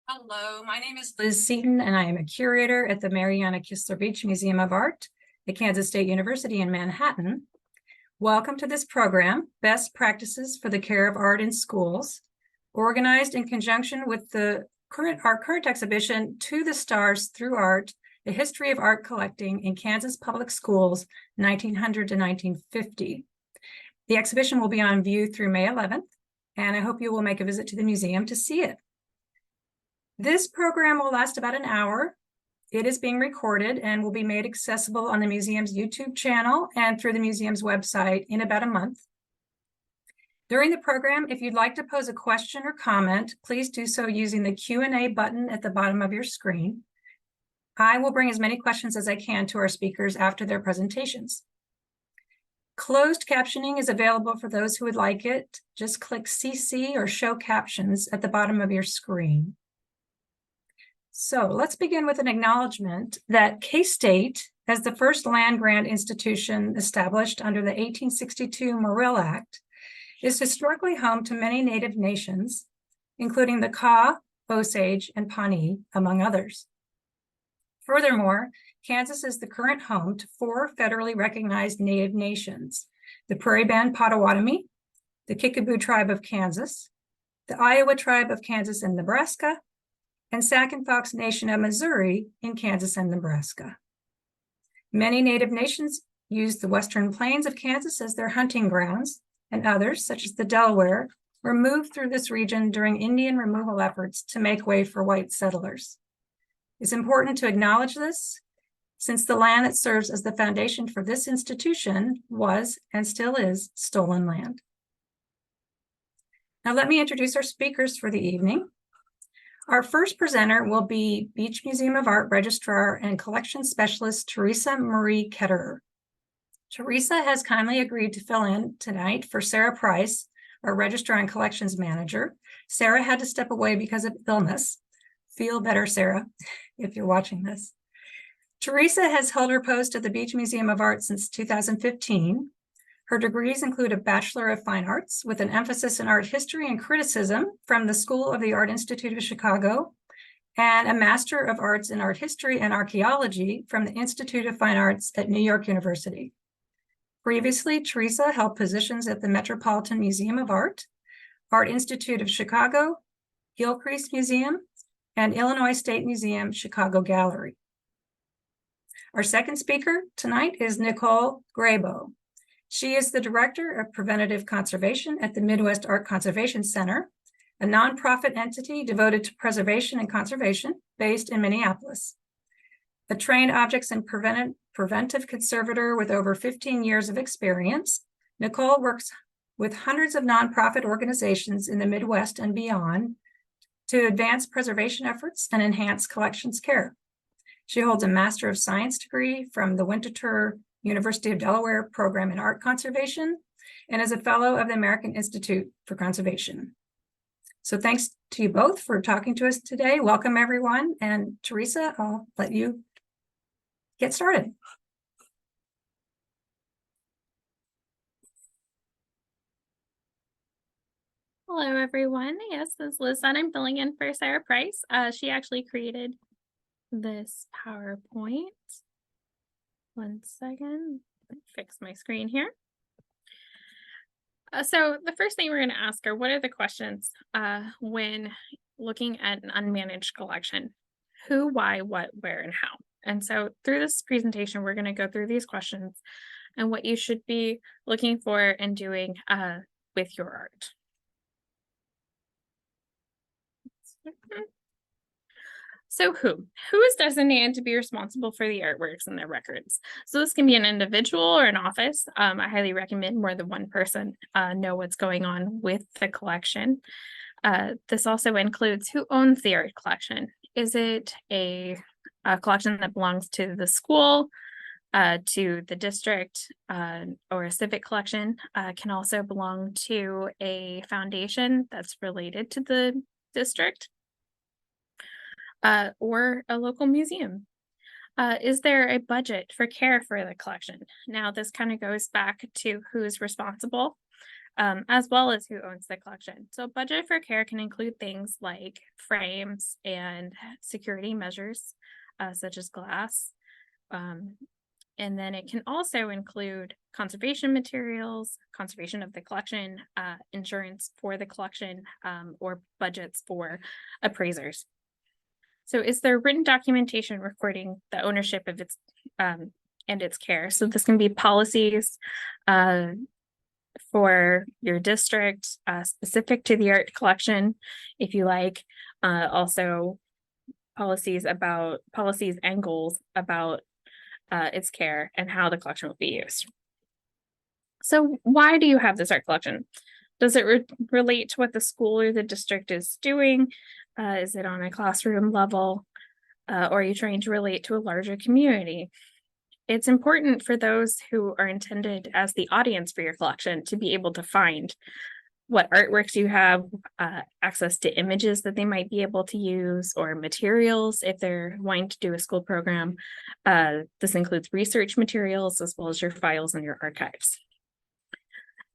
Hello, my name is Liz Seaton, and I am a curator at the Mariana Kistler Beach Museum of Art at Kansas State University in Manhattan. Welcome to this program, Best Practices for the Care of Art in Schools, organized in conjunction with our current exhibition, To the Stars Through Art, A History of Art Collecting in Kansas Public Schools, 1900 to 1950. The exhibition will be on view through May 11th, and I hope you will make a visit to the museum to see it. This program will last about an hour. It is being recorded and will be made accessible on the museum's YouTube channel and through the museum's website in about a month. During the program, if you'd like to pose a question or comment, please do so using the Q&A button at the bottom of your screen. I will bring as many questions as I can to our speakers after their presentations. Closed captioning is available for those who would like it. Just click CC or Show Captions at the bottom of your screen. So let's begin with an acknowledgement that K-State, as the first land-grant institution established under the 1862 Morrill Act, is historically home to many Native nations, including the Kaw, Osage, and Pawnee, among others. Furthermore, Kansas is the current home to 4 federally recognized Native nations: the Prairie Band Potawatomi, the Kickapoo Tribe of Kansas, the Iowa Tribe of Kansas and Nebraska, and Sac and Fox Nation of Missouri in Kansas and Nebraska. Many Native nations use the western plains of Kansas as their hunting grounds, and others, such as the Delaware, were moved through this region during Indian removal efforts to make way for white settlers. It's important to acknowledge this, since the land that serves as the foundation for this institution was, and still is, stolen land. Now let me introduce our speakers for the evening. Our first presenter will be Beach Museum of Art Registrar and Collection Specialist Theresa Marie Ketterer. Theresa has kindly agreed to fill in tonight for Sarah Price, our Registrar and Collections Manager. Sarah had to step away because of illness. Feel better, Sarah, if you're watching this. Theresa has held her post at the Beach Museum of Art since 2015. Her degrees include a Bachelor of Fine Arts with an emphasis in art history and criticism from the School of the Art Institute of Chicago, and a Master of Arts in Art History and Archaeology from the Institute of Fine Arts at New York University. Previously, Theresa held positions at the Metropolitan Museum of Art, Art Institute of Chicago, Gilcrease Museum, and Illinois State Museum Chicago Gallery. Our second speaker tonight is Nicole Grabow. She is the Director of Preventive Conservation at the Midwest Art Conservation Center, a nonprofit entity devoted to preservation and conservation based in Minneapolis. A trained objects and preventive conservator with over 15 years of experience, Nicole works with hundreds of nonprofit organizations in the Midwest and beyond to advance preservation efforts and enhance collections care. She holds a Master of Science degree from the Winterthur University of Delaware Program in Art Conservation, and is a fellow of the American Institute for Conservation. So thanks to you both for talking to us today. Welcome, everyone. And Theresa, I'll let you get started. Hello, everyone. Yes, this is Liz, and I'm filling in for Sarah Price. She actually created this PowerPoint. One second, fix my screen here. So the first thing we're going to ask are, what are the questions when looking at an unmanaged collection? Who, why, what, where, and how? And so through this presentation, we're going to go through these questions and what you should be looking for and doing with your art. So who is designated to be responsible for the artworks and their records? So this can be an individual or an office. I highly recommend more than one person know what's going on with the collection. This also includes who owns the art collection. Is it a collection that belongs to the school, to the district, or a civic collection? Can also belong to a foundation that's related to the district. Or a local museum. Is there a budget for care for the collection? Now, this kind of goes back to who's responsible. as well as who owns the collection. So budget for care can include things like frames and security measures, such as glass. And then it can also include conservation materials, conservation of the collection, insurance for the collection, or budgets for appraisers. So is there written documentation recording the ownership of its and its care? So this can be policies for your district, specific to the art collection, if you like. Also policies and goals about its care and how the collection will be used. So why do you have this art collection? Does it relate to what the school or the district is doing? Is it on a classroom level? Or are you trying to relate to a larger community? It's important for those who are intended as the audience for your collection to be able to find what artworks you have, access to images that they might be able to use, or materials if they're wanting to do a school program. This includes research materials as well as your files and your archives.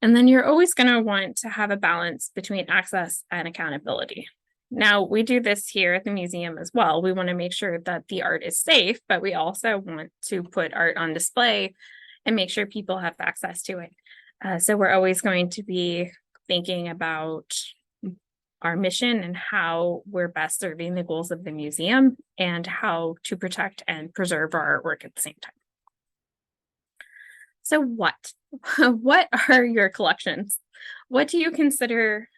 And then you're always going to want to have a balance between access and accountability. Now, we do this here at the museum as well. We want to make sure that the art is safe, but we also want to put art on display and make sure people have access to it. So we're always going to be thinking about our mission and how we're best serving the goals of the museum and how to protect and preserve our artwork at the same time. So what are your collections? What do you consider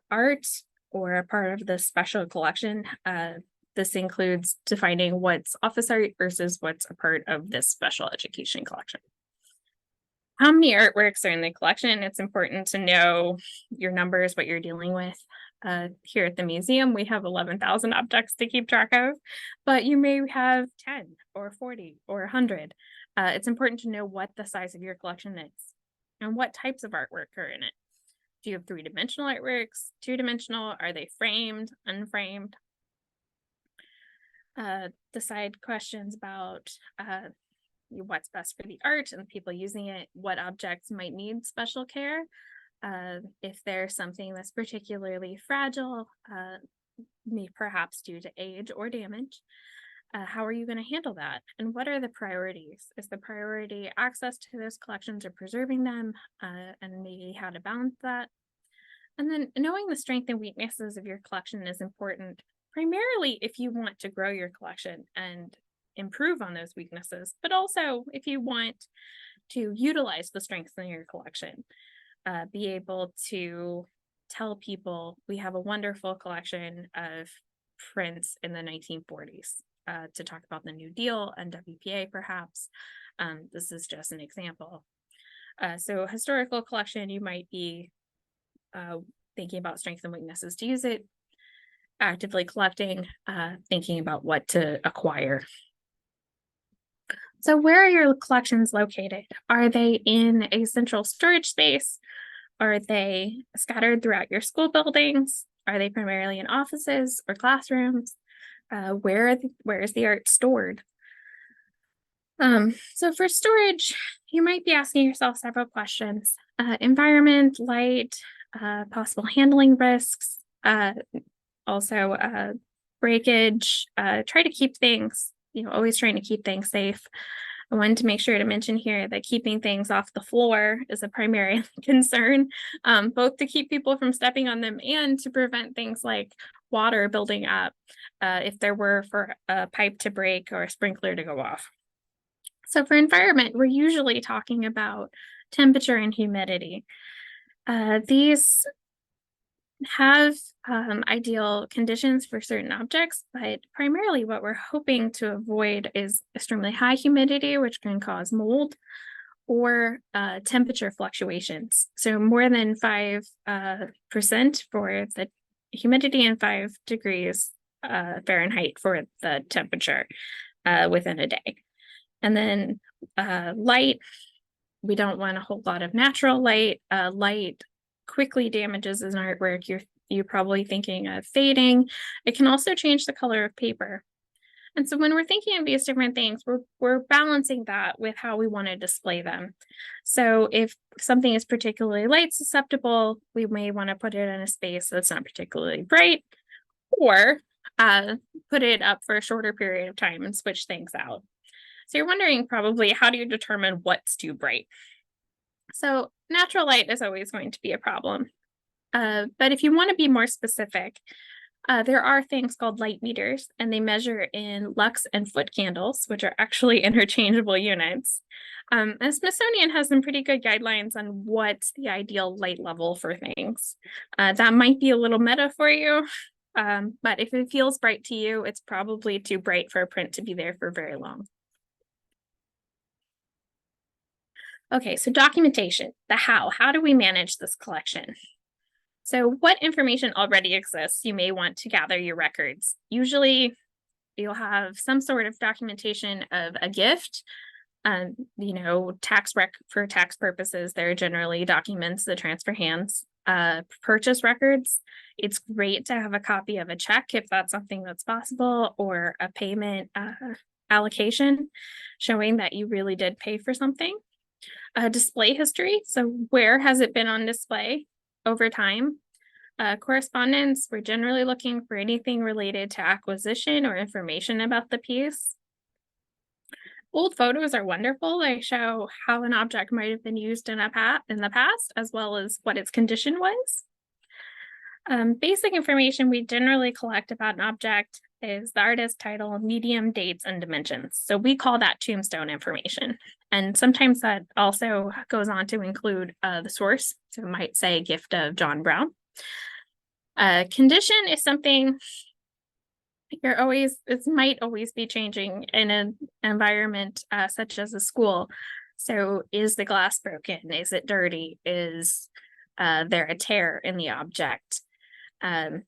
art or a part of the special collection? This includes defining what's office art versus what's a part of this special education collection. How many artworks are in the collection? It's important to know your numbers, what you're dealing with. Here at the museum, we have 11,000 objects to keep track of, but you may have 10 or 40 or 100. It's important to know what the size of your collection is and what types of artwork are in it. Do you have three-dimensional artworks, two-dimensional? Are they framed, unframed? Decide questions about what's best for the art and the people using it, what objects might need special care. If there's something that's particularly fragile, perhaps due to age or damage, how are you going to handle that? And what are the priorities? Is the priority access to those collections or preserving them, and maybe how to balance that? And then knowing the strengths and weaknesses of your collection is important, primarily if you want to grow your collection and improve on those weaknesses, but also if you want to utilize the strengths in your collection, be able to tell people we have a wonderful collection of prints in the 1940s, to talk about the New Deal and WPA perhaps. This is just an example. So historical collection, you might be thinking about strengths and weaknesses to use it, actively collecting, thinking about what to acquire. So where are your collections located? Are they in a central storage space? Are they scattered throughout your school buildings? Are they primarily in offices or classrooms? Where is the art stored? So for storage, you might be asking yourself several questions. Environment, light, possible handling risks, also breakage. Try to keep things, always trying to keep things safe. I wanted to make sure to mention here that keeping things off the floor is a primary concern, both to keep people from stepping on them and to prevent things like water building up if there were for a pipe to break or a sprinkler to go off. So for environment, we're usually talking about temperature and humidity. These have ideal conditions for certain objects, but primarily what we're hoping to avoid is extremely high humidity, which can cause mold, or temperature fluctuations. So more than 5% for the humidity and 5 degrees Fahrenheit for the temperature within a day. And then light, we don't want a whole lot of natural light. Light quickly damages an artwork. You're probably thinking of fading. It can also change the color of paper. And so when we're thinking of these different things, we're balancing that with how we want to display them. So if something is particularly light susceptible, we may want to put it in a space that's not particularly bright, or put it up for a shorter period of time and switch things out. So you're wondering probably, how do you determine what's too bright? So natural light is always going to be a problem. But if you want to be more specific, there are things called light meters, and they measure in lux and foot candles, which are actually interchangeable units. And Smithsonian has some pretty good guidelines on what's the ideal light level for things. That might be a little meta for you, but if it feels bright to you, it's probably too bright for a print to be there for very long. Okay, so documentation, the how. How do we manage this collection? So what information already exists you may want to gather your records? Usually you'll have some sort of documentation of a gift. For tax purposes, there are generally documents that transfer hands. Purchase records, it's great to have a copy of a check if that's something that's possible, or a payment allocation showing that you really did pay for something. Display history, so where has it been on display over time? Correspondence, we're generally looking for anything related to acquisition or information about the piece. Old photos are wonderful. They show how an object might have been used in the past, as well as what its condition was. Basic information we generally collect about an object is the artist, title, medium, dates, and dimensions. So we call that tombstone information. And sometimes that also goes on to include the source. So it might say gift of John Brown. Condition is something it might always be changing in an environment such as a school. So is the glass broken? Is it dirty? Is there a tear in the object? And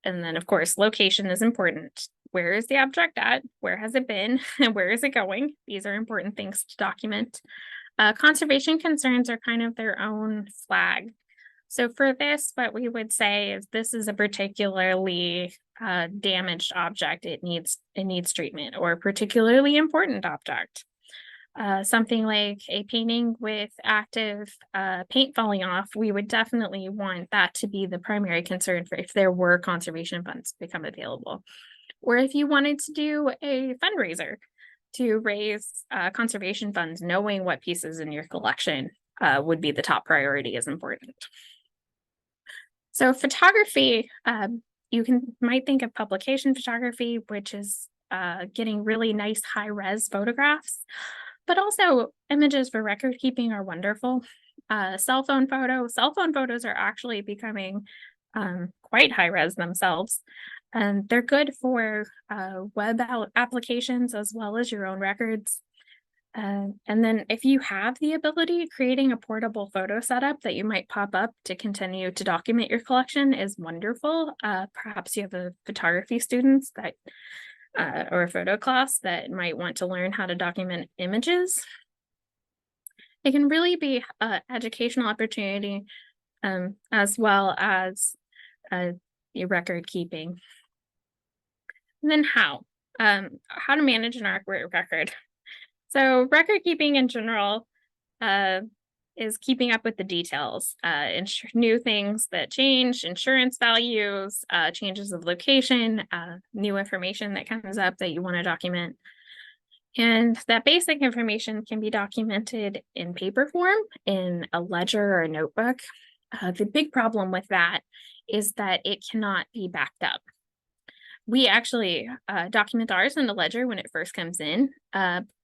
then, of course, location is important. Where is the object at? Where has it been? And where is it going? These are important things to document. Conservation concerns are kind of their own flag. So for this, what we would say is this is a particularly damaged object. It needs treatment, or a particularly important object. Something like a painting with active paint falling off, we would definitely want that to be the primary concern for if there were conservation funds to become available. Or if you wanted to do a fundraiser to raise conservation funds, knowing what pieces in your collection would be the top priority is important. So photography, might think of publication photography, which is getting really nice high-res photographs, but also images for record keeping are wonderful. Cell phone photos are actually becoming quite high-res themselves, and they're good for web applications as well as your own records. And then if you have the ability, creating a portable photo setup that you might pop up to continue to document your collection is wonderful. Perhaps you have a photography students that or a photo class that might want to learn how to document images. It can really be an educational opportunity as well as your record keeping. And then how to manage an artwork record. So record keeping in general is keeping up with the details, new things that change, insurance values, changes of location, new information that comes up that you want to document. And that basic information can be documented in paper form, in a ledger or a notebook. The big problem with that is that it cannot be backed up. We actually document ours in the ledger when it first comes in,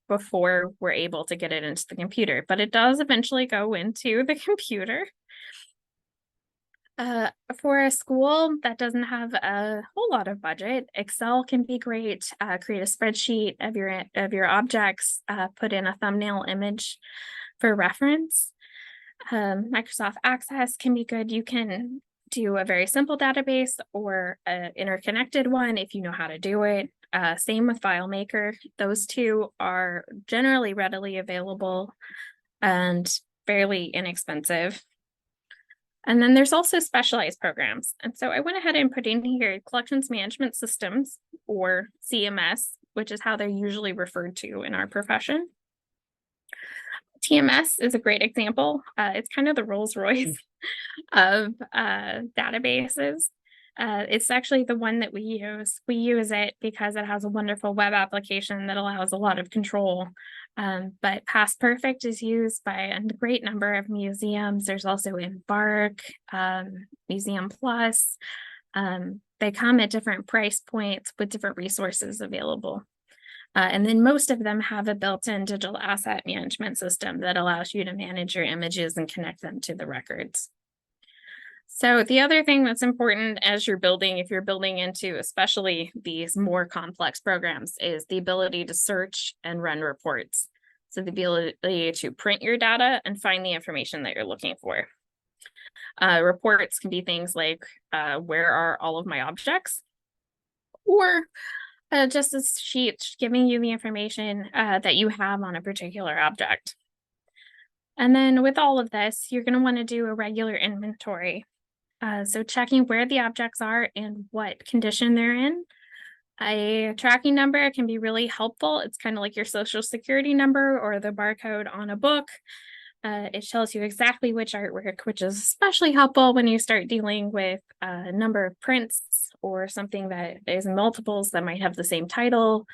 before we're able to get it into the computer, but it does eventually go into the computer. For a school that doesn't have a whole lot of budget, Excel can be great. Create a spreadsheet of your objects, put in a thumbnail image for reference. Microsoft Access can be good. You can do a very simple database or an interconnected one if you know how to do it. Same with FileMaker. Those two are generally readily available and fairly inexpensive. And then there's also specialized programs. And so I went ahead and put in here collections management systems, or CMS. which is how they're usually referred to in our profession. TMS is a great example. It's kind of the Rolls Royce of databases. It's actually the one that we use. We use it because it has a wonderful web application that allows a lot of control. But Past Perfect is used by a great number of museums. There's also Embark, Museum Plus. They come at different price points with different resources available. And then most of them have a built-in digital asset management system that allows you to manage your images and connect them to the records. So the other thing that's important as you're building, if you're building into especially these more complex programs, is the ability to search and run reports. So the ability to print your data and find the information that you're looking for. Reports can be things like, where are all of my objects? Or just a sheet giving you the information that you have on a particular object. And then with all of this, you're going to want to do a regular inventory. So checking where the objects are and what condition they're in. A tracking number can be really helpful. It's kind of like your social security number or the barcode on a book. It tells you exactly which artwork, which is especially helpful when you start dealing with a number of prints or something that is in multiples that might have the same title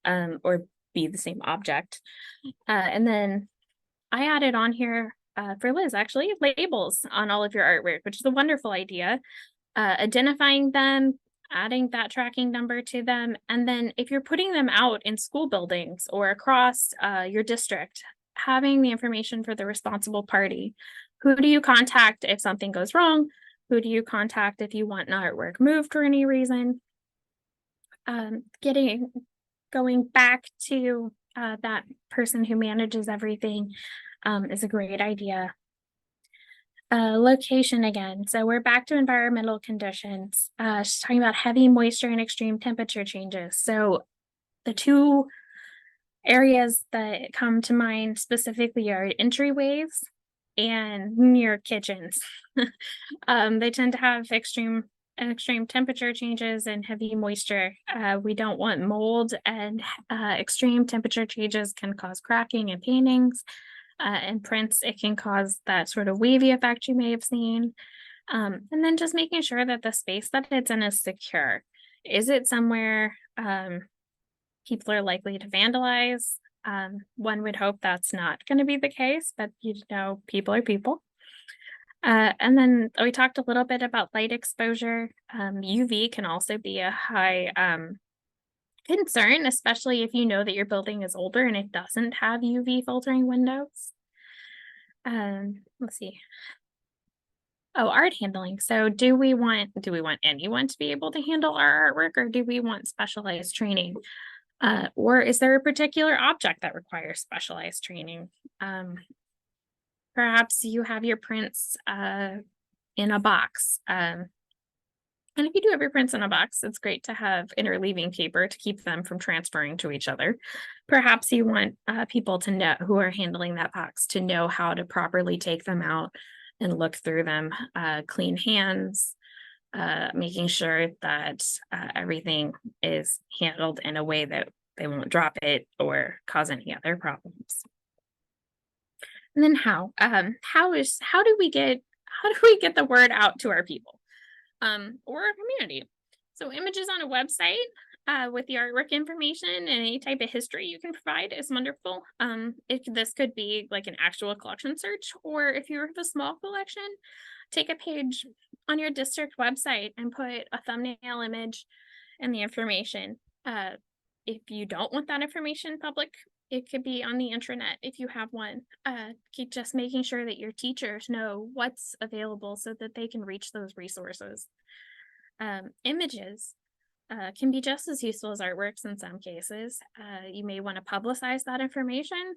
or be the same object. And then I added on here for Liz, actually, labels on all of your artwork, which is a wonderful idea. Identifying them, adding that tracking number to them, and then if you're putting them out in school buildings or across your district, having the information for the responsible party. Who do you contact if something goes wrong? Who do you contact if you want an artwork moved for any reason? Going back to that person who manages everything is a great idea. Location again. So we're back to environmental conditions. She's talking about heavy moisture and extreme temperature changes. So the two areas that come to mind specifically are entryways and near kitchens. They tend to have extreme temperature changes and heavy moisture. We don't want mold, and extreme temperature changes can cause cracking and paintings. And prints, it can cause that sort of wavy effect you may have seen. And then just making sure that the space that it's in is secure. Is it somewhere people are likely to vandalize? One would hope that's not going to be the case, but people are people. And then we talked a little bit about light exposure. UV can also be a high concern, especially if you know that your building is older and it doesn't have UV filtering windows. Let's see. Oh, art handling. So do we want anyone to be able to handle our artwork, or do we want specialized training? Or is there a particular object that requires specialized training? Perhaps you have your prints in a box. And if you do have your prints in a box, it's great to have interleaving paper to keep them from transferring to each other. Perhaps you want people to know who are handling that box to know how to properly take them out and look through them, clean hands, making sure that everything is handled in a way that they won't drop it or cause any other problems. And then how do we get the word out to our people? Or our community. So images on a website with the artwork information and any type of history you can provide is wonderful. This could be like an actual collection search, or if you have a small collection, take a page on your district website and put a thumbnail image and the information. If you don't want that information public, it could be on the intranet if you have one. Keep just making sure that your teachers know what's available so that they can reach those resources. Images can be just as useful as artworks in some cases. You may want to publicize that information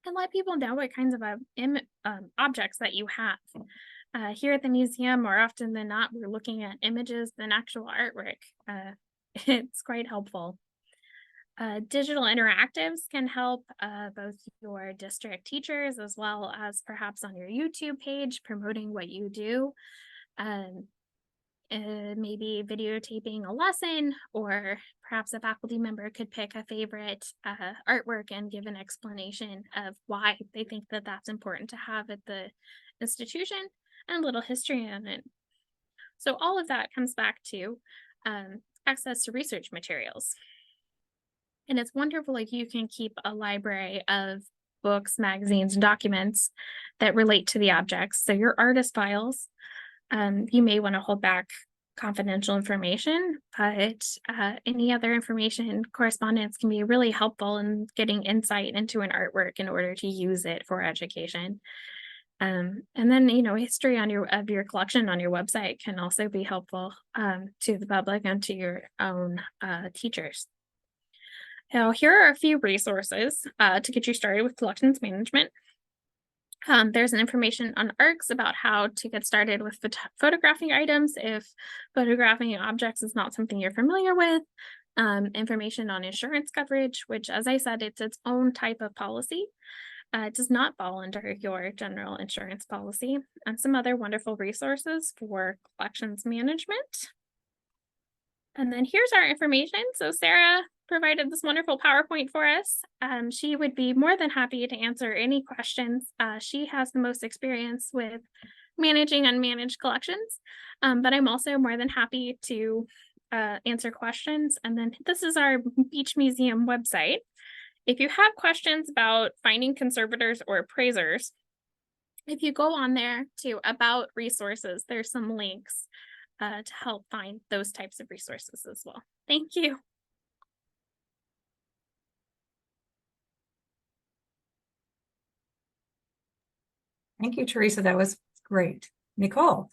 and let people know what kinds of objects that you have. Here at the museum, more often than not, we're looking at images than actual artwork. It's quite helpful. Digital interactives can help both your district teachers as well as perhaps on your YouTube page promoting what you do. maybe videotaping a lesson, or perhaps a faculty member could pick a favorite artwork and give an explanation of why they think that that's important to have at the institution, and a little history on it. So all of that comes back to access to research materials. And it's wonderful if you can keep a library of books, magazines, and documents that relate to the objects. So your artist files, you may want to hold back confidential information, but any other information, correspondence can be really helpful in getting insight into an artwork in order to use it for education. And then, history on your collection on your website can also be helpful to the public and to your own teachers. Now, here are a few resources to get you started with collections management. There's an information on ARCs about how to get started with photographing items if photographing objects is not something you're familiar with. Information on insurance coverage, which, as I said, it's its own type of policy. It does not fall under your general insurance policy, and some other wonderful resources for collections management. And then here's our information. So Sarah provided this wonderful PowerPoint for us. She would be more than happy to answer any questions. She has the most experience with managing unmanaged collections, but I'm also more than happy to answer questions. And then this is our Beach Museum website. If you have questions about finding conservators or appraisers, if you go on there to About Resources, there's some links to help find those types of resources as well. Thank you. Thank you, Theresa. That was great. Nicole.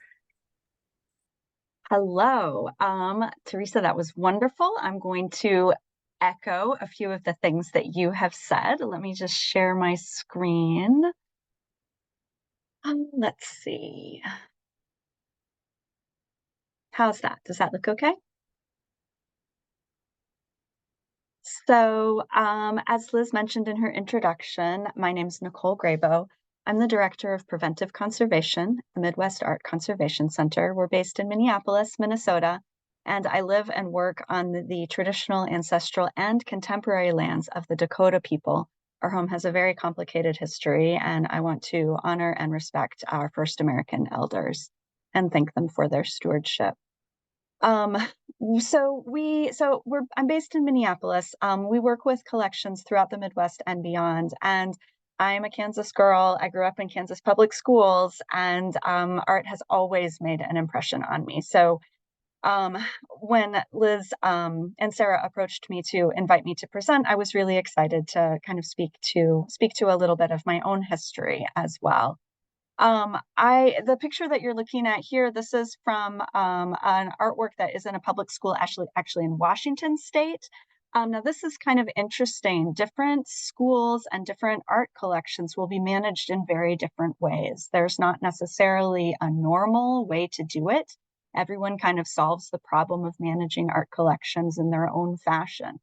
Hello, Theresa, that was wonderful. I'm going to echo a few of the things that you have said. Let me just share my screen. Let's see. How's that? Does that look okay? So, as Liz mentioned in her introduction, my name is Nicole Grabow. I'm the Director of Preventive Conservation, the Midwest Art Conservation Center. We're based in Minneapolis, Minnesota, and I live and work on the traditional, ancestral, and contemporary lands of the Dakota people. Our home has a very complicated history, and I want to honor and respect our first American elders and thank them for their stewardship. I'm based in Minneapolis. We work with collections throughout the Midwest and beyond. And I'm a Kansas girl. I grew up in Kansas public schools, and art has always made an impression on me. So when Liz and Sarah approached me to invite me to present, I was really excited to kind of speak to a little bit of my own history as well. The picture that you're looking at here, this is from an artwork that is in a public school, actually in Washington State. Now this is kind of interesting. Different schools and different art collections will be managed in very different ways. There's not necessarily a normal way to do it. Everyone kind of solves the problem of managing art collections in their own fashion.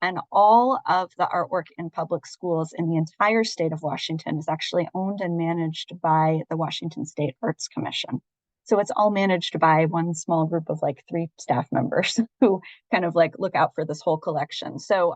And all of the artwork in public schools in the entire state of Washington is actually owned and managed by the Washington State Arts Commission. So it's all managed by one small group of like 3 staff members who kind of like look out for this whole collection. So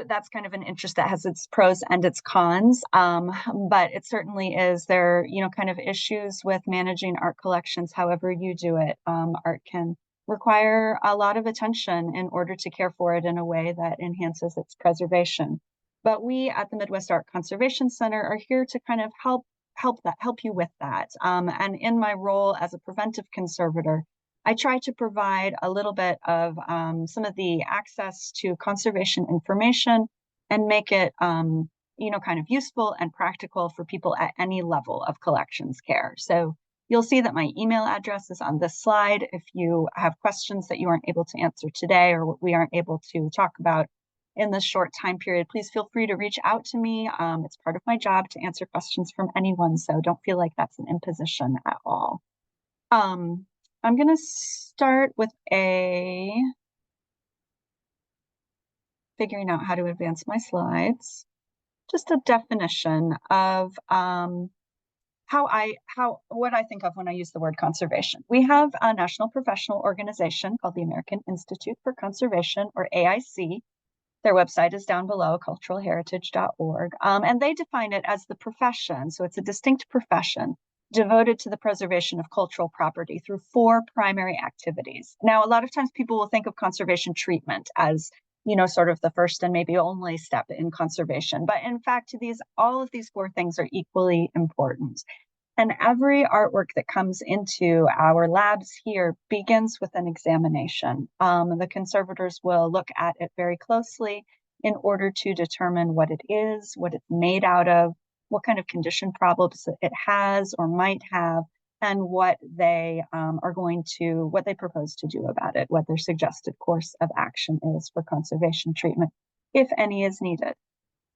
that's kind of an interest that has its pros and its cons, but it certainly is there, kind of issues with managing art collections. However you do it, art can require a lot of attention in order to care for it in a way that enhances its preservation. But we at the Midwest Art Conservation Center are here to kind of help you with that. And in my role as a preventive conservator, I try to provide a little bit of some of the access to conservation information and make it, kind of useful and practical for people at any level of collections care. So you'll see that my email address is on this slide. If you have questions that you aren't able to answer today or what we aren't able to talk about in this short time period, please feel free to reach out to me. It's part of my job to answer questions from anyone, so don't feel like that's an imposition at all. I'm going to start with figuring out how to advance my slides. Just a definition of what I think of when I use the word conservation. We have a national professional organization called the American Institute for Conservation, or AIC. Their website is down below, culturalheritage.org. And they define it as the profession. So it's a distinct profession devoted to the preservation of cultural property through 4 primary activities. Now, a lot of times people will think of conservation treatment as, sort of the first and maybe only step in conservation. But in fact, all of these 4 things are equally important. And every artwork that comes into our labs here begins with an examination. The conservators will look at it very closely in order to determine what it is, what it's made out of, what kind of condition problems it has or might have, and what they what they propose to do about it, what their suggested course of action is for conservation treatment, if any is needed.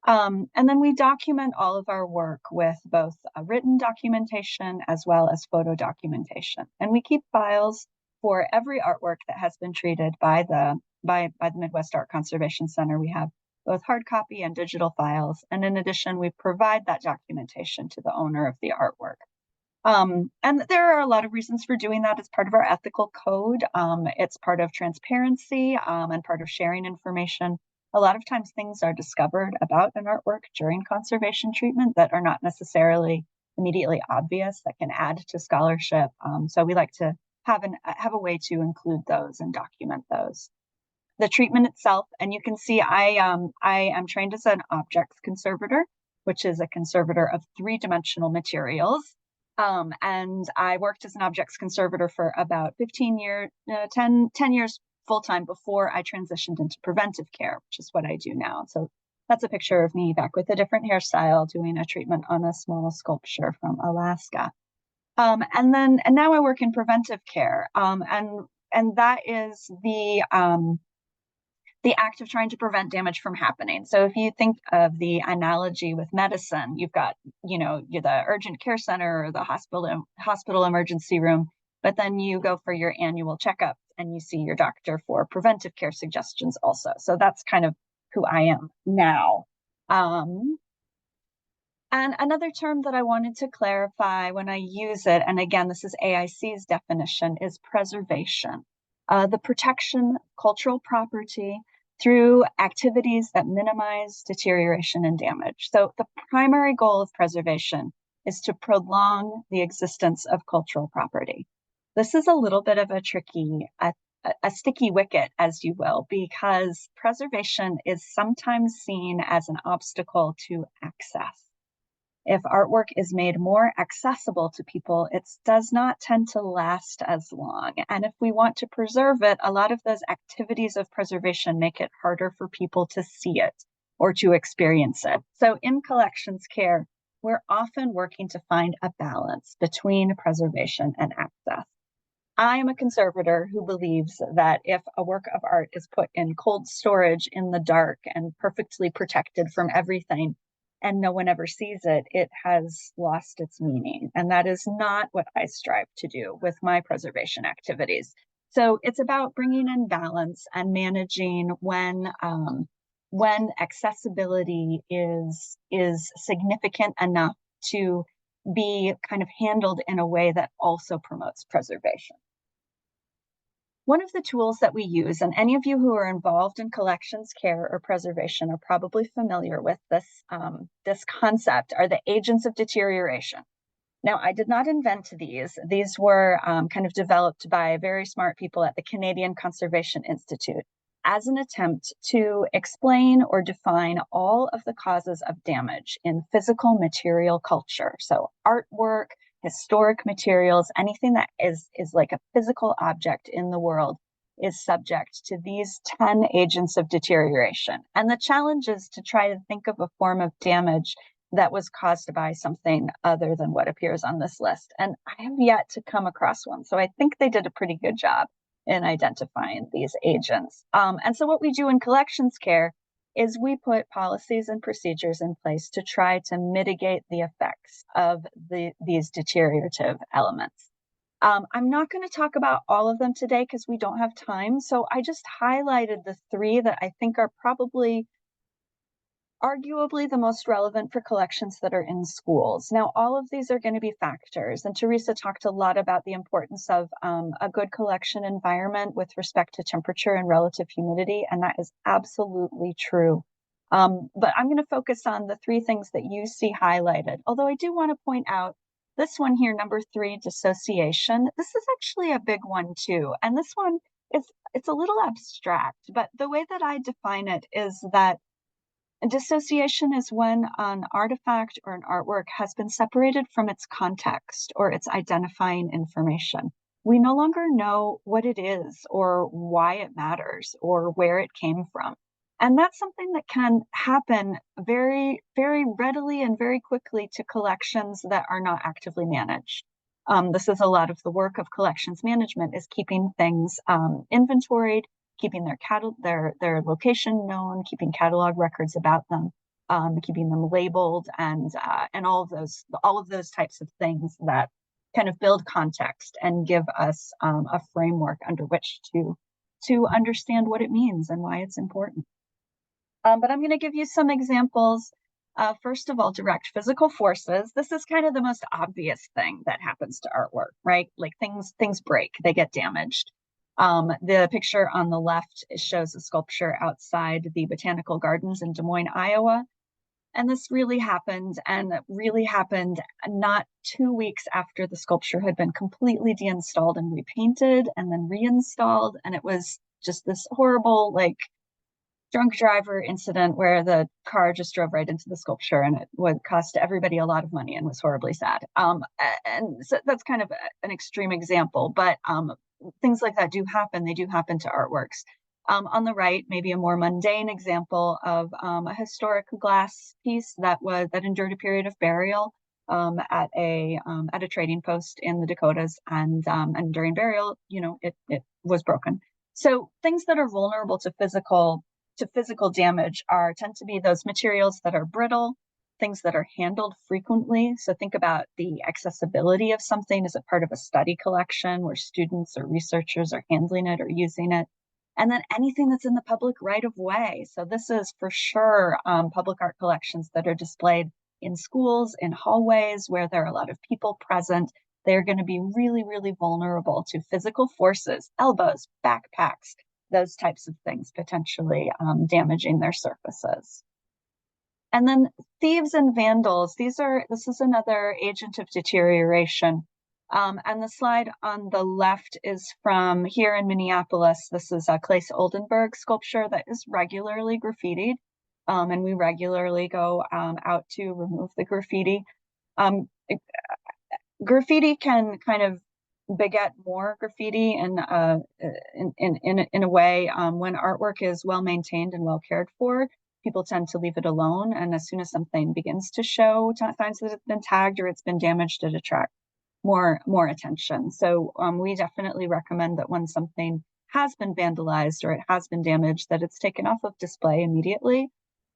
And then we document all of our work with both written documentation as well as photo documentation. And we keep files for every artwork that has been treated by the Midwest Art Conservation Center. We have both hard copy and digital files. And in addition, we provide that documentation to the owner of the artwork. And there are a lot of reasons for doing that. It's part of our ethical code. It's part of transparency and part of sharing information. A lot of times things are discovered about an artwork during conservation treatment that are not necessarily immediately obvious, that can add to scholarship. So we like to have a way to include those and document those. The treatment itself, and you can see I am trained as an objects conservator, which is a conservator of 3-dimensional materials. And I worked as an objects conservator for about 10 years full-time before I transitioned into preventive care, which is what I do now. So that's a picture of me back with a different hairstyle doing a treatment on a small sculpture from Alaska. And now I work in preventive care. And that is the act of trying to prevent damage from happening. So if you think of the analogy with medicine, you've got, you're the urgent care center or the hospital emergency room, but then you go for your annual checkup and you see your doctor for preventive care suggestions also. So that's kind of who I am now. And another term that I wanted to clarify when I use it, and again, this is AIC's definition, is preservation. The protection of cultural property through activities that minimize deterioration and damage. So the primary goal of preservation is to prolong the existence of cultural property. This is a little bit of a tricky, a sticky wicket, as you will, because preservation is sometimes seen as an obstacle to access. If artwork is made more accessible to people, it does not tend to last as long. And if we want to preserve it, a lot of those activities of preservation make it harder for people to see it or to experience it. So in collections care, we're often working to find a balance between preservation and access. I am a conservator who believes that if a work of art is put in cold storage in the dark and perfectly protected from everything, and no one ever sees it, it has lost its meaning. And that is not what I strive to do with my preservation activities. So it's about bringing in balance and managing when accessibility is significant enough to be kind of handled in a way that also promotes preservation. One of the tools that we use, and any of you who are involved in collections care or preservation are probably familiar with this concept, are the agents of deterioration. Now, I did not invent these. These were kind of developed by very smart people at the Canadian Conservation Institute as an attempt to explain or define all of the causes of damage in physical material culture. So artwork, historic materials, anything that is like a physical object in the world is subject to these 10 agents of deterioration. And the challenge is to try to think of a form of damage that was caused by something other than what appears on this list. And I have yet to come across one. So I think they did a pretty good job in identifying these agents. And so what we do in collections care is we put policies and procedures in place to try to mitigate the effects of these deteriorative elements. I'm not going to talk about all of them today because we don't have time. So I just highlighted the 3 that I think are probably arguably the most relevant for collections that are in schools. Now, all of these are going to be factors, and Theresa talked a lot about the importance of a good collection environment with respect to temperature and relative humidity, and that is absolutely true. But I'm going to focus on the three things that you see highlighted, although I do want to point out this one here, number 3, dissociation. This is actually a big one too, and this one it's a little abstract, but the way that I define it is that dissociation is when an artifact or an artwork has been separated from its context or its identifying information. We no longer know what it is or why it matters or where it came from. And that's something that can happen very, very readily and very quickly to collections that are not actively managed. This is a lot of the work of collections management, is keeping things inventoried, keeping their location known, keeping catalog records about them, keeping them labeled, and all of those types of things that kind of build context and give us a framework under which to understand what it means and why it's important. But I'm going to give you some examples. First of all, direct physical forces. This is kind of the most obvious thing that happens to artwork, right? Like things break, they get damaged. The picture on the left shows a sculpture outside the Botanical Gardens in Des Moines, Iowa. And this really happened, and it really happened not 2 weeks after the sculpture had been completely deinstalled and repainted and then reinstalled. And it was just this horrible, like, drunk driver incident where the car just drove right into the sculpture, and it would cost everybody a lot of money and was horribly sad. And so that's kind of an extreme example, but things like that do happen. They do happen to artworks. On the right, maybe a more mundane example of a historic glass piece that endured a period of burial at a trading post in the Dakotas, and during burial, it was broken. So things that are vulnerable to physical damage tend to be those materials that are brittle, things that are handled frequently. So think about the accessibility of something as a part of a study collection where students or researchers are handling it or using it. And then anything that's in the public right of way. So this is for sure public art collections that are displayed in schools, in hallways where there are a lot of people present. They're going to be really, really vulnerable to physical forces, elbows, backpacks, those types of things potentially damaging their surfaces. And then thieves and vandals, this is another agent of deterioration. And the slide on the left is from here in Minneapolis. This is a Claes Oldenburg sculpture that is regularly graffitied. And we regularly go out to remove the graffiti. Graffiti can kind of beget more graffiti in a way when artwork is well maintained and well cared for. People tend to leave it alone, and as soon as something begins to show signs that it's been tagged or it's been damaged, it attracts more attention. So we definitely recommend that when something has been vandalized or it has been damaged, that it's taken off of display immediately,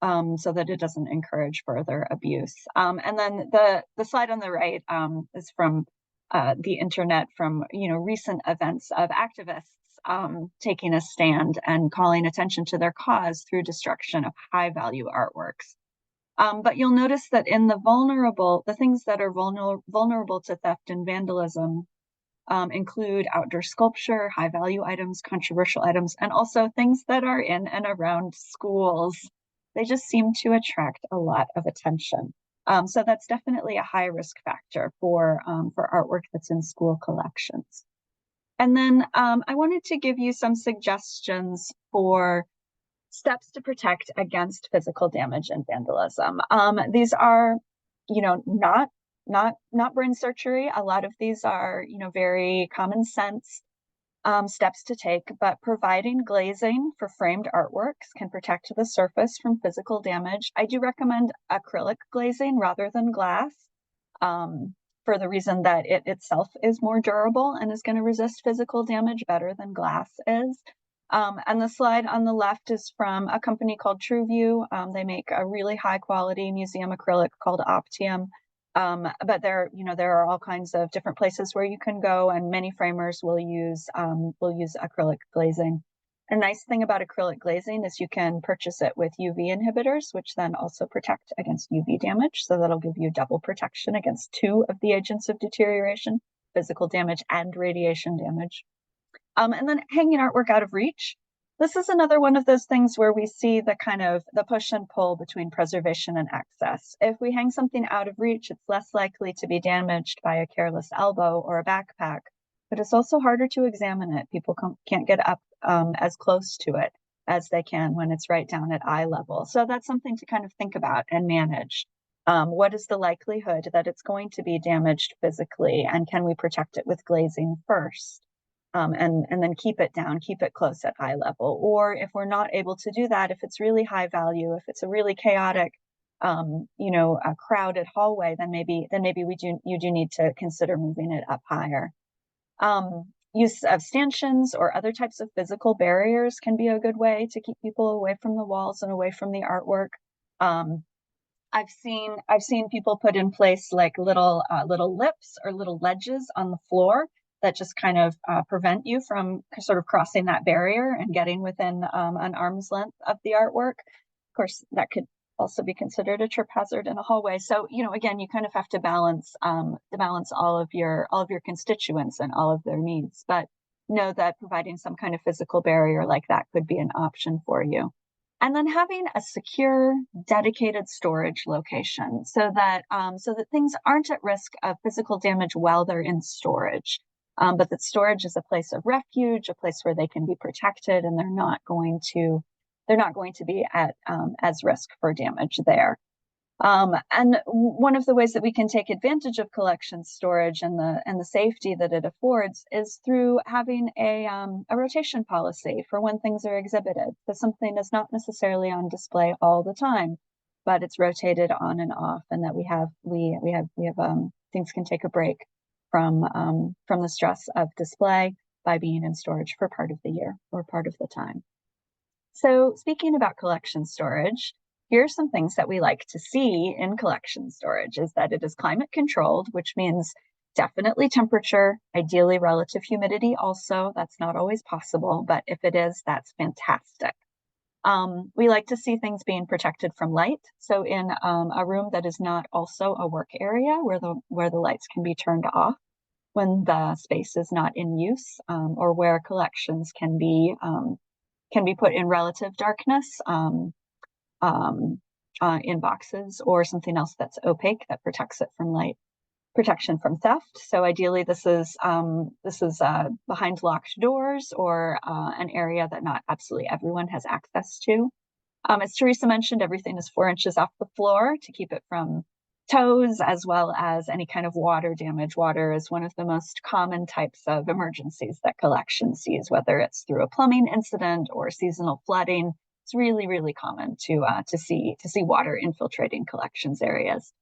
so that it doesn't encourage further abuse. And then the slide on the right is from the internet, from recent events of activists taking a stand and calling attention to their cause through destruction of high value artworks. But you'll notice that in the things that are vulnerable to theft and vandalism include outdoor sculpture, high value items, controversial items, and also things that are in and around schools. They just seem to attract a lot of attention. So that's definitely a high risk factor for artwork that's in school collections. And then I wanted to give you some suggestions for steps to protect against physical damage and vandalism. These are, not brain surgery. A lot of these are, very common sense steps to take, but providing glazing for framed artworks can protect the surface from physical damage. I do recommend acrylic glazing rather than glass, for the reason that it itself is more durable and is going to resist physical damage better than glass is. And the slide on the left is from a company called TrueView. They make a really high quality museum acrylic called Optium. But there are all kinds of different places where you can go, and many framers will use acrylic glazing. A nice thing about acrylic glazing is you can purchase it with UV inhibitors, which then also protect against UV damage. So that'll give you double protection against two of the agents of deterioration, physical damage and radiation damage. And then hanging artwork out of reach. This is another one of those things where we see the kind of the push and pull between preservation and access. If we hang something out of reach, it's less likely to be damaged by a careless elbow or a backpack, but it's also harder to examine it. People can't get up as close to it as they can when it's right down at eye level. So that's something to kind of think about and manage. What is the likelihood that it's going to be damaged physically, and can we protect it with glazing first? And then keep it down, keep it close at eye level. Or if we're not able to do that, if it's really high value, if it's a really chaotic, a crowded hallway, then maybe you do need to consider moving it up higher. Use of stanchions or other types of physical barriers can be a good way to keep people away from the walls and away from the artwork. I've seen people put in place like little lips or little ledges on the floor that just kind of prevent you from sort of crossing that barrier and getting within an arm's length of the artwork. Of course, that could also be considered a trip hazard in a hallway. So, again, you kind of have to balance all of your constituents and all of their needs. But know that providing some kind of physical barrier like that could be an option for you. And then having a secure, dedicated storage location so that things aren't at risk of physical damage while they're in storage. But that storage is a place of refuge, a place where they can be protected, and they're not going to be at as risk for damage there. And one of the ways that we can take advantage of collection storage and the safety that it affords is through having a rotation policy for when things are exhibited. So something is not necessarily on display all the time, but it's rotated on and off, and that we have things can take a break from the stress of display by being in storage for part of the year or part of the time. So speaking about collection storage, here's some things that we like to see in collection storage is that it is climate controlled, which means definitely temperature, ideally relative humidity also. That's not always possible, but if it is, that's fantastic. We like to see things being protected from light. So in a room that is not also a work area where the lights can be turned off when the space is not in use, or where collections can be put in relative darkness in boxes, or something else that's opaque that protects it from light. Protection from theft. So ideally, this is behind locked doors or an area that not absolutely everyone has access to. As Theresa mentioned, everything is 4 inches off the floor to keep it from toes, as well as any kind of water damage. Water is one of the most common types of emergencies that collection sees, whether it's through a plumbing incident or seasonal flooding. It's really, really common to see water infiltrating collections areas.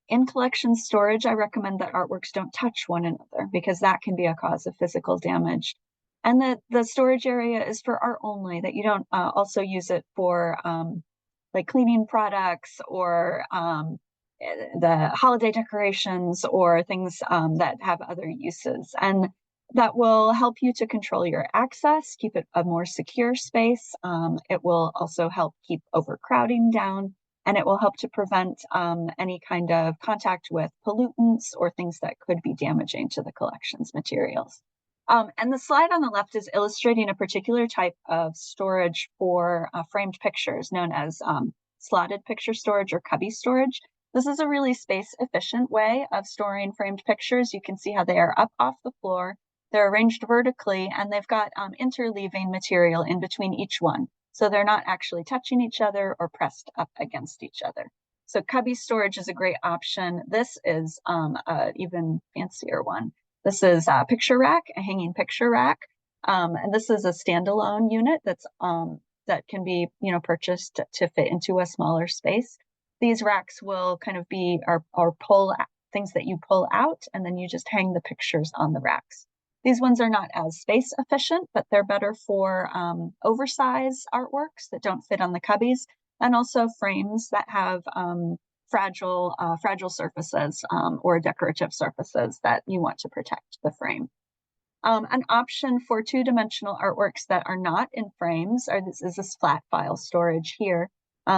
In collection storage, I recommend that artworks don't touch one another because that can be a cause of physical damage. And that the storage area is for art only, that you don't also use it for like cleaning products or the holiday decorations or things that have other uses. And that will help you to control your access, keep it a more secure space. It will also help keep overcrowding down. And it will help to prevent any kind of contact with pollutants or things that could be damaging to the collection's materials. And the slide on the left is illustrating a particular type of storage for framed pictures known as slotted picture storage or cubby storage. This is a really space-efficient way of storing framed pictures. You can see how they are up off the floor. They're arranged vertically, and they've got interleaving material in between each one. So they're not actually touching each other or pressed up against each other. So cubby storage is a great option. This is an even fancier one. This is a picture rack, a hanging picture rack. And this is a standalone unit that can be purchased to fit into a smaller space. These racks will kind of be or pull things that you pull out, and then you just hang the pictures on the racks. These ones are not as space efficient, but they're better for oversized artworks that don't fit on the cubbies, and also frames that have fragile surfaces or decorative surfaces that you want to protect the frame. An option for two-dimensional artworks that are not in frames is this flat file storage here.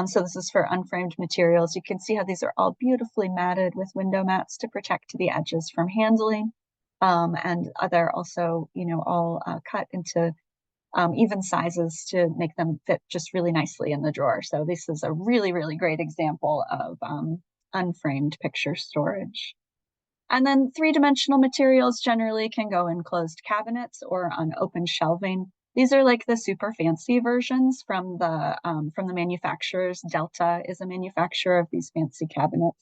So this is for unframed materials. You can see how these are all beautifully matted with window mats to protect the edges from handling. And they're also, all cut into even sizes to make them fit just really nicely in the drawer. So this is a really, really great example of unframed picture storage. And then three-dimensional materials generally can go in closed cabinets or on open shelving. These are like the super fancy versions from the manufacturers. Delta is a manufacturer of these fancy cabinets.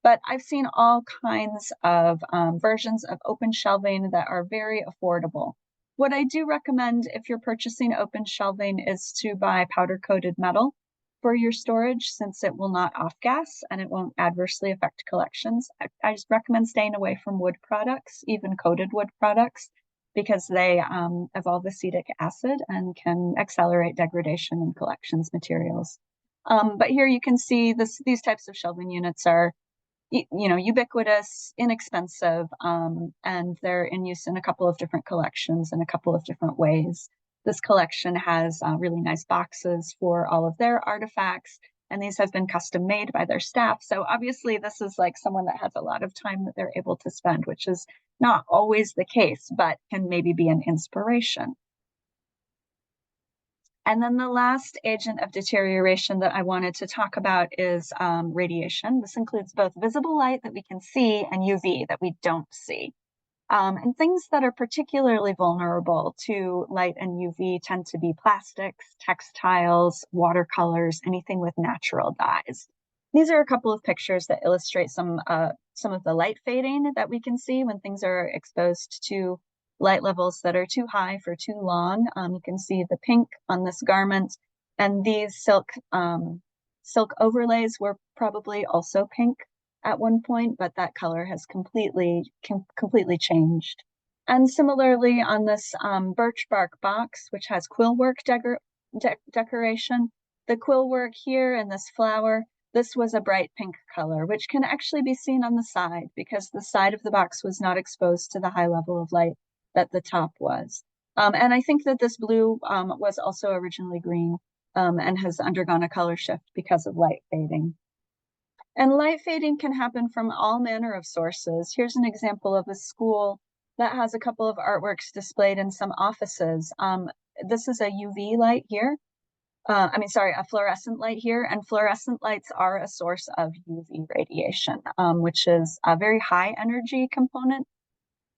But I've seen all kinds of versions of open shelving that are very affordable. What I do recommend if you're purchasing open shelving is to buy powder-coated metal for your storage, since it will not off-gas and it won't adversely affect collections. I just recommend staying away from wood products, even coated wood products, because they evolve acetic acid and can accelerate degradation in collections materials. But here you can see these types of shelving units are ubiquitous, inexpensive, and they're in use in a couple of different collections in a couple of different ways. This collection has really nice boxes for all of their artifacts, and these have been custom made by their staff. So obviously this is like someone that has a lot of time that they're able to spend, which is not always the case, but can maybe be an inspiration. And then the last agent of deterioration that I wanted to talk about is radiation. This includes both visible light that we can see and UV that we don't see. And things that are particularly vulnerable to light and UV tend to be plastics, textiles, watercolors, anything with natural dyes. These are a couple of pictures that illustrate some of the light fading that we can see when things are exposed to light levels that are too high for too long. You can see the pink on this garment, and these silk overlays were probably also pink at one point, but that color has completely changed. And similarly on this birch bark box, which has quill work decoration, the quill work here and this flower, this was a bright pink color, which can actually be seen on the side because the side of the box was not exposed to the high level of light that the top was. And I think that this blue was also originally green and has undergone a color shift because of light fading. And light fading can happen from all manner of sources. Here's an example of a school that has a couple of artworks displayed in some offices. This is a UV light here. A fluorescent light here, and fluorescent lights are a source of UV radiation, which is a very high energy component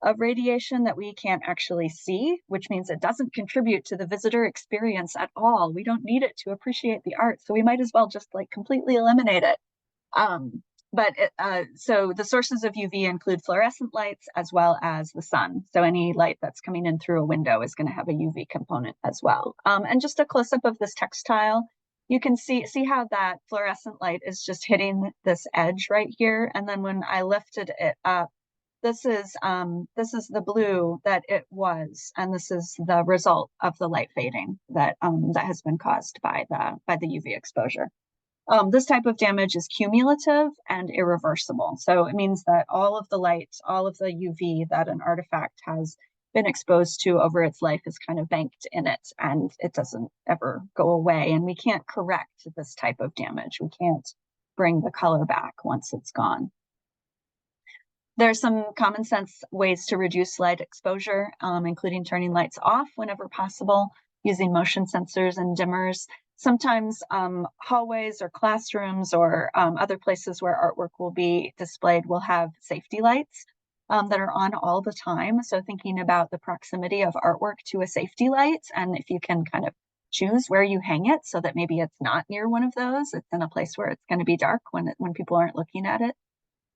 of radiation that we can't actually see, which means it doesn't contribute to the visitor experience at all. We don't need it to appreciate the art, so we might as well just like completely eliminate it. So the sources of UV include fluorescent lights as well as the sun. So any light that's coming in through a window is going to have a UV component as well. And just a close-up of this textile, you can see how that fluorescent light is just hitting this edge right here. And then when I lifted it up, this is the blue that it was, and this is the result of the light fading that has been caused by the UV exposure. This type of damage is cumulative and irreversible. So it means that all of the light, all of the UV that an artifact has been exposed to over its life is kind of banked in it, and it doesn't ever go away. And we can't correct this type of damage. We can't bring the color back once it's gone. There's some common sense ways to reduce light exposure, including turning lights off whenever possible, using motion sensors and dimmers. Sometimes hallways or classrooms or other places where artwork will be displayed will have safety lights that are on all the time. So thinking about the proximity of artwork to a safety light, and if you can kind of choose where you hang it so that maybe it's not near one of those, it's in a place where it's going to be dark when people aren't looking at it.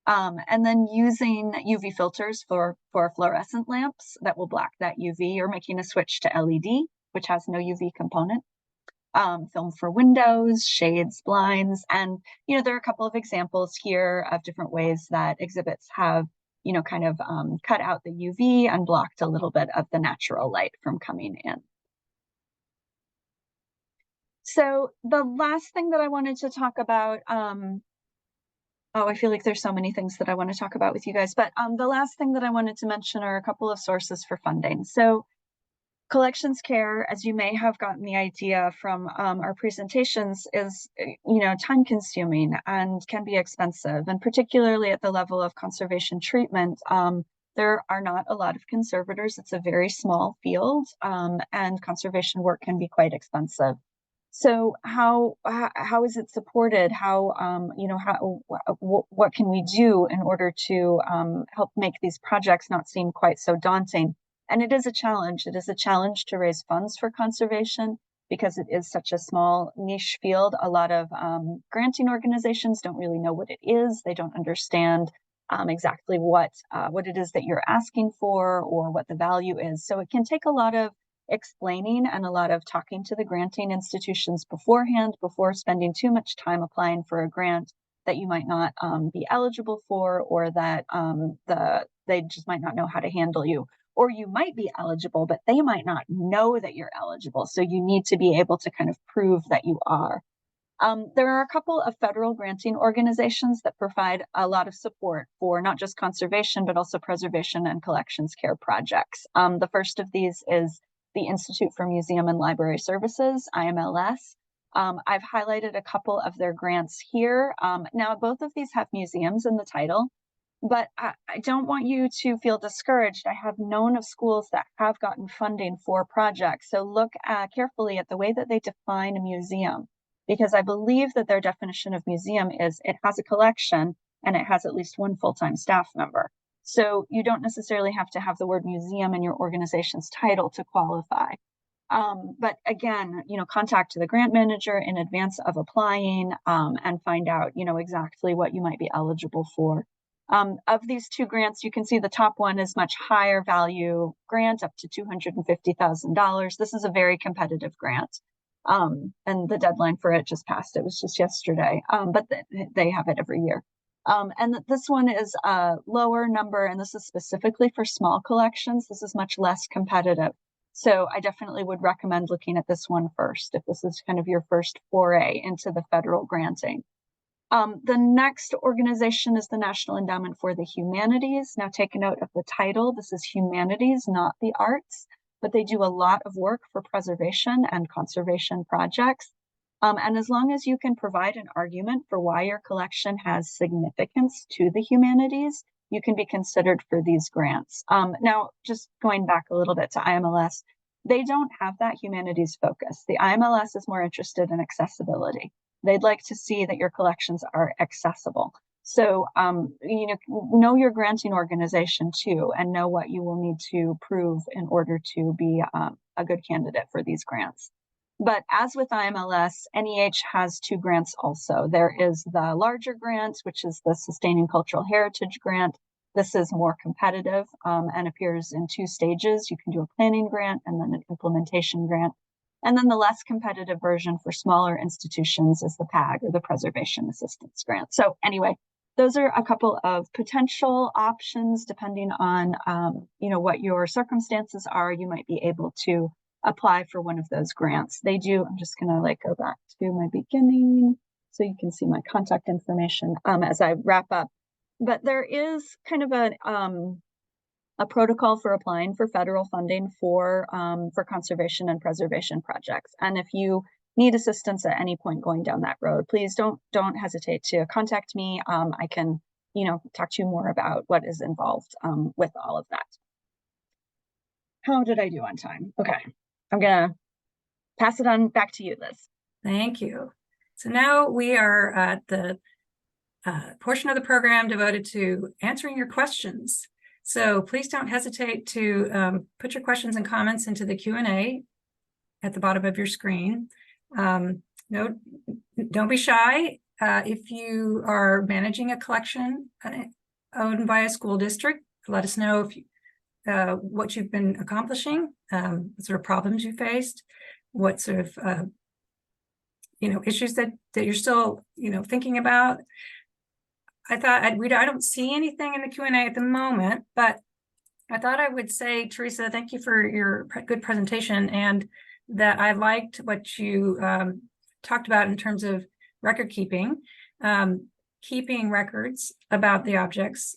And then using UV filters for fluorescent lamps that will block that UV, or making a switch to LED, which has no UV component. Film for windows, shades, blinds, and there are a couple of examples here of different ways that exhibits have kind of cut out the UV and blocked a little bit of the natural light from coming in. So the last thing that I wanted to talk about I feel like there's so many things that I want to talk about with you guys, but the last thing that I wanted to mention are a couple of sources for funding. So collections care, as you may have gotten the idea from our presentations, is time consuming and can be expensive, and particularly at the level of conservation treatment. There are not a lot of conservators. It's a very small field, and conservation work can be quite expensive. So how is it supported? What can we do in order to help make these projects not seem quite so daunting? And it is a challenge. It is a challenge to raise funds for conservation because it is such a small niche field. A lot of granting organizations don't really know what it is. They don't understand exactly what it is that you're asking for or what the value is. So it can take a lot of explaining and a lot of talking to the granting institutions beforehand, before spending too much time applying for a grant that you might not be eligible for, or that they just might not know how to handle you. Or you might be eligible, but they might not know that you're eligible. So you need to be able to kind of prove that you are. There are a couple of federal granting organizations that provide a lot of support for not just conservation, but also preservation and collections care projects. The first of these is the Institute for Museum and Library Services, IMLS. I've highlighted a couple of their grants here. Now, both of these have museums in the title, but I don't want you to feel discouraged. I have known of schools that have gotten funding for projects. So look carefully at the way that they define a museum, because I believe that their definition of museum is it has a collection and it has at least one full-time staff member. So you don't necessarily have to have the word museum in your organization's title to qualify. But again, contact the grant manager in advance of applying and find out, exactly what you might be eligible for. Of these two grants, you can see the top one is much higher value grant, up to $250,000. This is a very competitive grant. And the deadline for it just passed. It was just yesterday, but they have it every year. And this one is a lower number, and this is specifically for small collections. This is much less competitive. So I definitely would recommend looking at this one first, if this is kind of your first foray into the federal granting. The next organization is the National Endowment for the Humanities. Now take a note of the title. This is humanities, not the arts, but they do a lot of work for preservation and conservation projects. And as long as you can provide an argument for why your collection has significance to the humanities, you can be considered for these grants. Now, just going back a little bit to IMLS, they don't have that humanities focus. The IMLS is more interested in accessibility. They'd like to see that your collections are accessible. So, know your granting organization too, and know what you will need to prove in order to be a good candidate for these grants. But as with IMLS, NEH has two grants also. There is the larger grant, which is the Sustaining Cultural Heritage Grant. This is more competitive and appears in two stages. You can do a planning grant and then an implementation grant. And then the less competitive version for smaller institutions is the PAG, or the Preservation Assistance Grant. So anyway, those are a couple of potential options depending on what your circumstances are. You might be able to apply for one of those grants. They do. I'm just going to go back to my beginning so you can see my contact information as I wrap up. But there is kind of a protocol for applying for federal funding for conservation and preservation projects. And if you need assistance at any point going down that road, please don't hesitate to contact me. I can talk to you more about what is involved with all of that. How did I do on time? Okay, I'm gonna pass it on back to you, Liz. Thank you. So now we are at the portion of the program devoted to answering your questions. So please don't hesitate to put your questions and comments into the Q&A at the bottom of your screen. No, don't be shy. If you are managing a collection owned by a school district, let us know if what you've been accomplishing, what sort of problems you faced, what sort of issues that you're still thinking about. I thought I don't see anything in the Q&A at the moment, but I thought I would say, Theresa, thank you for your good presentation, and that I liked what you talked about in terms of record keeping. keeping records about the objects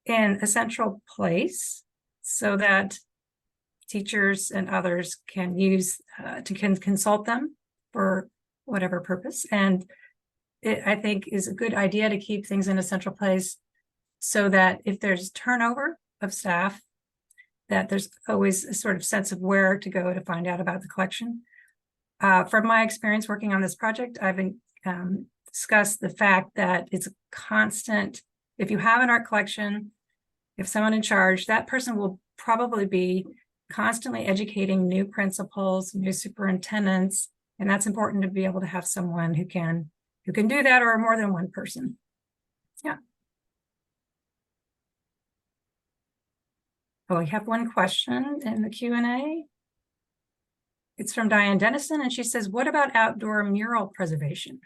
in a central place so that teachers and others can use can consult them for whatever purpose. And it, I think, is a good idea to keep things in a central place so that if there's turnover of staff, that there's always a sort of sense of where to go to find out about the collection. From my experience working on this project, I've discussed the fact that it's a constant, if you have an art collection, if someone in charge, that person will probably be constantly educating new principals, new superintendents, and that's important to be able to have someone who can do that, or more than one person. Yeah. Oh, we have one question in the Q&A. It's from Diane Dennison, and she says, what about outdoor mural preservation?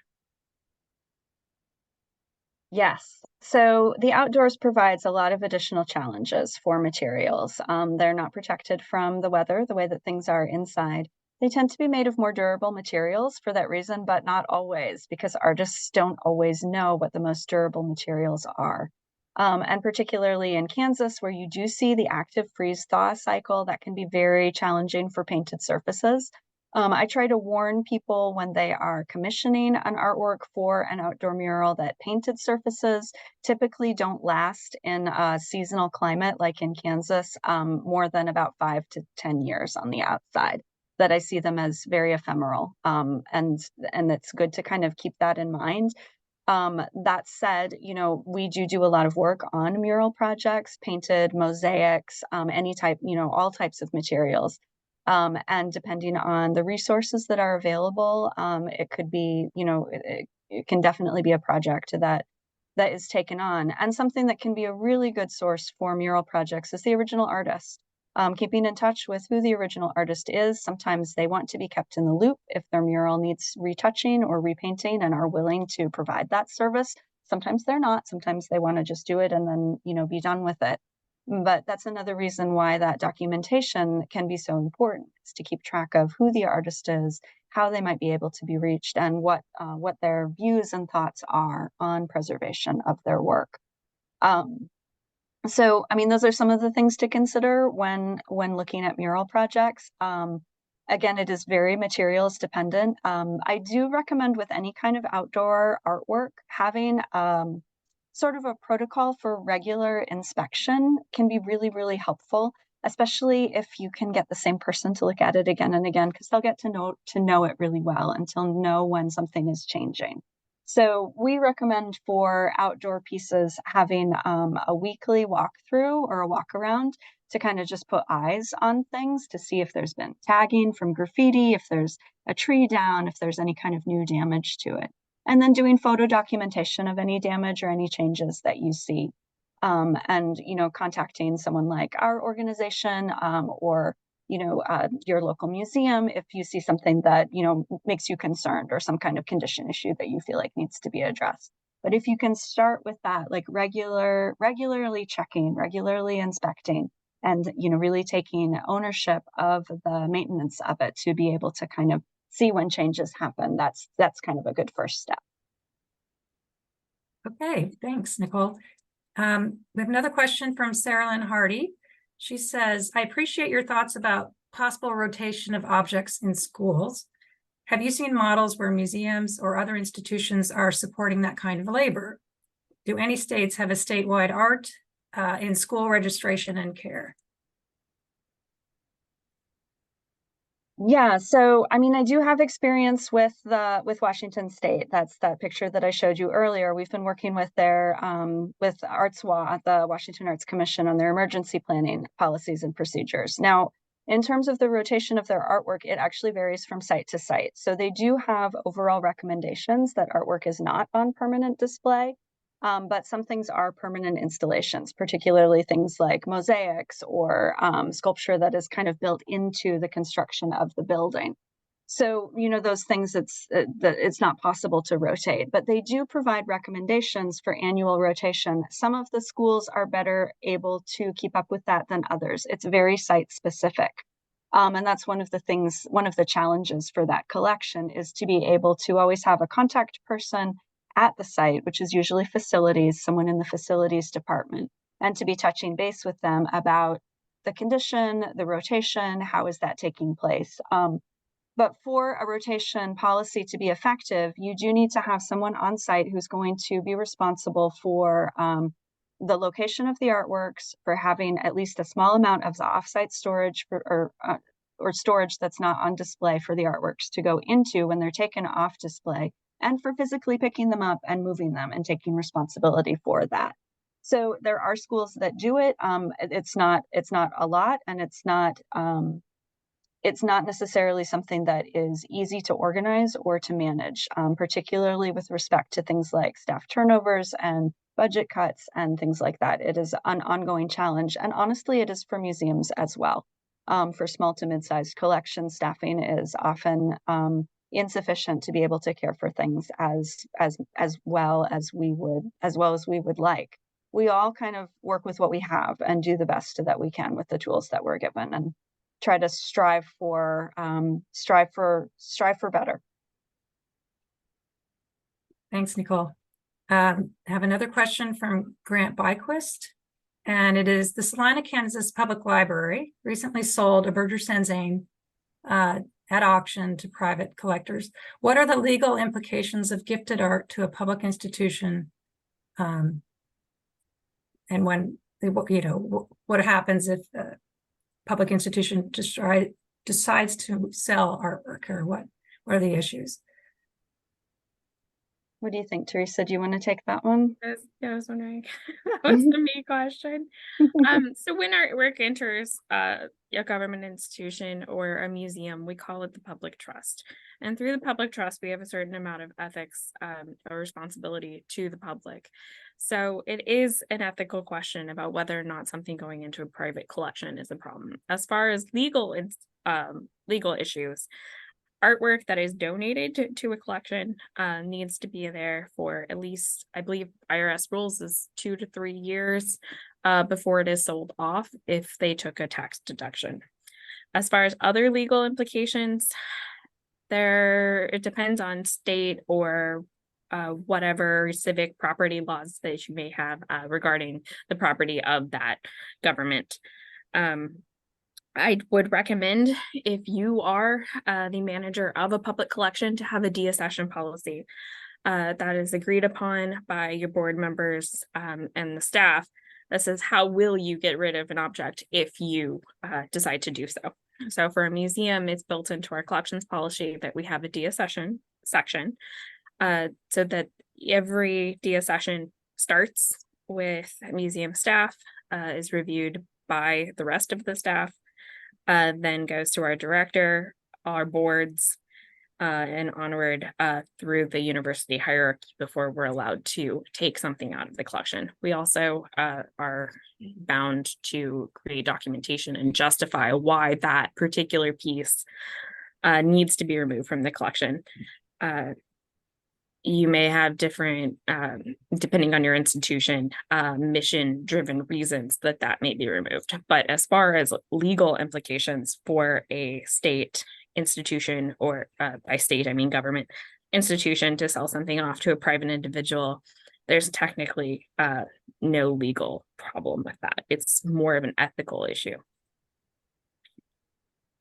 Yes. So the outdoors provides a lot of additional challenges for materials. They're not protected from the weather the way that things are inside. They tend to be made of more durable materials for that reason, but not always, because artists don't always know what the most durable materials are. And particularly in Kansas, where you do see the active freeze-thaw cycle, that can be very challenging for painted surfaces. I try to warn people when they are commissioning an artwork for an outdoor mural that painted surfaces typically don't last in a seasonal climate like in Kansas more than about 5 to 10 years on the outside, that I see them as very ephemeral. And it's good to kind of keep that in mind. That said, you know, we do a lot of work on mural projects, painted mosaics, any type, you know, all types of materials. And depending on the resources that are available, it could be, you know, it can definitely be a project that is taken on. And something that can be a really good source for mural projects is the original artist. Keeping in touch with who the original artist is. Sometimes they want to be kept in the loop if their mural needs retouching or repainting and are willing to provide that service. Sometimes they're not. Sometimes they want to just do it and then, you know, be done with it. But that's another reason why that documentation can be so important, is to keep track of who the artist is, how they might be able to be reached, and what their views and thoughts are on preservation of their work. So, I mean, those are some of the things to consider when looking at mural projects. Again, it is very materials dependent. I do recommend with any kind of outdoor artwork, having sort of a protocol for regular inspection can be really, really helpful, especially if you can get the same person to look at it again and again, because they'll get to know it really well and to know when something is changing. So we recommend for outdoor pieces having a weekly walkthrough or a walk around to kind of just put eyes on things to see if there's been tagging from graffiti, if there's a tree down, if there's any kind of new damage to it. And then doing photo documentation of any damage or any changes that you see. And, you know, contacting someone like our organization or, you know, your local museum if you see something that, you know, makes you concerned or some kind of condition issue that you feel like needs to be addressed. But if you can start with that, like regularly checking, regularly inspecting, and, you know, really taking ownership of the maintenance of it to be able to kind of see when changes happen, that's kind of a good first step. Okay, thanks, Nicole. We have another question from Sarah Lynn Hardy. She says, I appreciate your thoughts about possible rotation of objects in schools. Have you seen models where museums or other institutions are supporting that kind of labor? Do any states have a statewide art in school registration and care? Yeah, so I mean, I do have experience with Washington State. That's that picture that I showed you earlier. We've been working with their with ArtsWA, the Washington Arts Commission, on their emergency planning policies and procedures. Now, in terms of the rotation of their artwork, it actually varies from site to site. So they do have overall recommendations that artwork is not on permanent display. But some things are permanent installations, particularly things like mosaics or sculpture that is kind of built into the construction of the building. So, you know, those things, it's not possible to rotate, but they do provide recommendations for annual rotation. Some of the schools are better able to keep up with that than others. It's very site specific. And that's one of the challenges for that collection, is to be able to always have a contact person at the site, which is usually facilities, someone in the facilities department, and to be touching base with them about the condition, the rotation, how is that taking place. But for a rotation policy to be effective, you do need to have someone on site who's going to be responsible for the location of the artworks, for having at least a small amount of the offsite storage or storage that's not on display for the artworks to go into when they're taken off display, and for physically picking them up and moving them and taking responsibility for that. So there are schools that do it. It's not a lot, and it's not necessarily something that is easy to organize or to manage, particularly with respect to things like staff turnovers and budget cuts and things like that. It is an ongoing challenge, and honestly, it is for museums as well. For small to mid-sized collections, staffing is often insufficient to be able to care for things as well as we would like. We all kind of work with what we have and do the best that we can with the tools that we're given, and try to strive for better. Thanks, Nicole. I have another question from Grant Byquist, and it is: the Salina, Kansas Public Library recently sold a Berger Sanzane at auction to private collectors. What are the legal implications of gifted art to a public institution? And when, what happens if a public institution decides to sell artwork, or what are the issues? What do you think, Theresa? Do you want to take that one? I was wondering. That was the main question. So when artwork enters a government institution or a museum, we call it the public trust. And through the public trust, we have a certain amount of ethics or responsibility to the public. So it is an ethical question about whether or not something going into a private collection is a problem. As far as legal issues, artwork that is donated to a collection needs to be there for at least, I believe IRS rules is 2 to 3 years before it is sold off if they took a tax deduction. As far as other legal implications, it depends on state or whatever civic property laws that you may have regarding the property of that government. I would recommend, if you are the manager of a public collection, to have a deaccession policy that is agreed upon by your board members and the staff that says, how will you get rid of an object if you decide to do so? So for a museum, it's built into our collections policy that we have a deaccession section so that every deaccession starts with museum staff, is reviewed by the rest of the staff, then goes to our director, our boards, and onward through the university hierarchy before we're allowed to take something out of the collection. We also are bound to create documentation and justify why that particular piece needs to be removed from the collection. You may have different, depending on your institution, mission-driven reasons that may be removed. But as far as legal implications for a state institution, or by state, I mean government institution, to sell something off to a private individual, there's technically no legal problem with that. It's more of an ethical issue.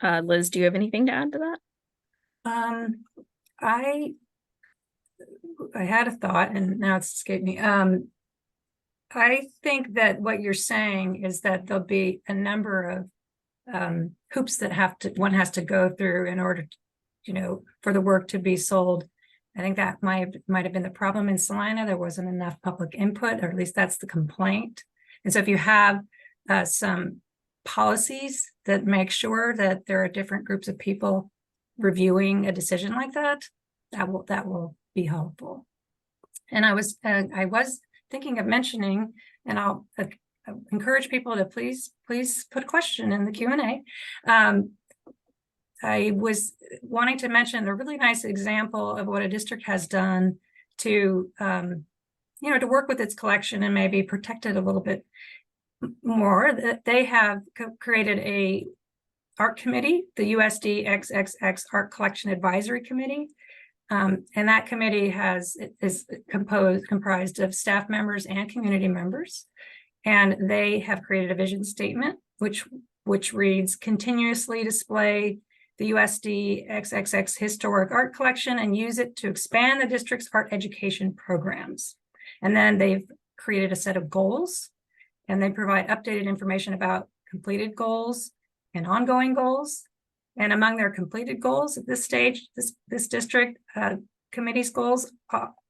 Liz, do you have anything to add to that? I had a thought and now it's escaped me. I think that what you're saying is that there'll be a number of hoops that one has to go through in order to, for the work to be sold. I think that might have been the problem in Salina. There wasn't enough public input, or at least that's the complaint. And so if you have some policies that make sure that there are different groups of people reviewing a decision like that, that will be helpful. And I was thinking of mentioning, and I'll encourage people to please put a question in the Q&A. I was wanting to mention a really nice example of what a district has done to to work with its collection and maybe protect it a little bit more. They have created a art committee, the USD XXX Art Collection Advisory Committee, And that committee is comprised of staff members and community members. And they have created a vision statement, which reads, continuously display the USD XXX historic art collection and use it to expand the district's art education programs. And then they've created a set of goals, and they provide updated information about completed goals and ongoing goals. And among their completed goals at this stage, this district committee's goals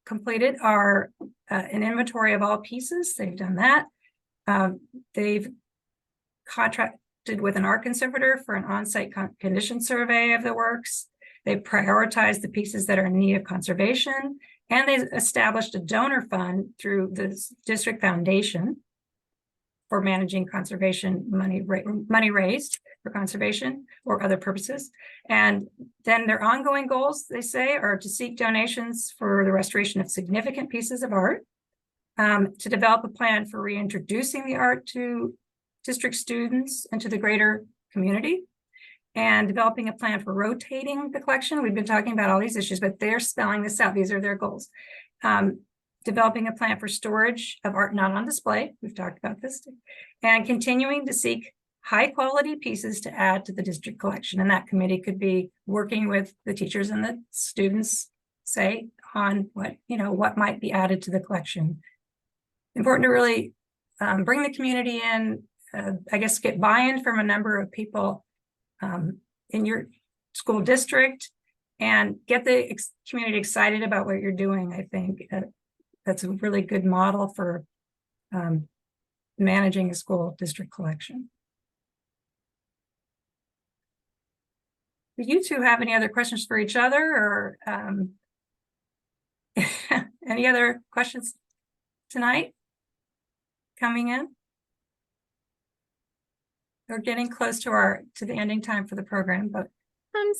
completed are an inventory of all pieces. They've done that. They've contracted with an art conservator for an on-site condition survey of the works. They've prioritized the pieces that are in need of conservation, and they've established a donor fund through the district foundation for managing conservation money raised for conservation or other purposes. And then their ongoing goals, they say, are to seek donations for the restoration of significant pieces of art, to develop a plan for reintroducing the art to district students and to the greater community, and developing a plan for rotating the collection. We've been talking about all these issues, but they're spelling this out. These are their goals. Developing a plan for storage of art not on display. We've talked about this, and continuing to seek high quality pieces to add to the district collection. And that committee could be working with the teachers and the students, say, on what might be added to the collection. Important to really bring the community in, I guess, get buy-in from a number of people in your school district, and get the community excited about what you're doing. I think that's a really good model for managing a school district collection. Do you two have any other questions for each other, or any other questions tonight coming in? We're getting close to the ending time for the program, but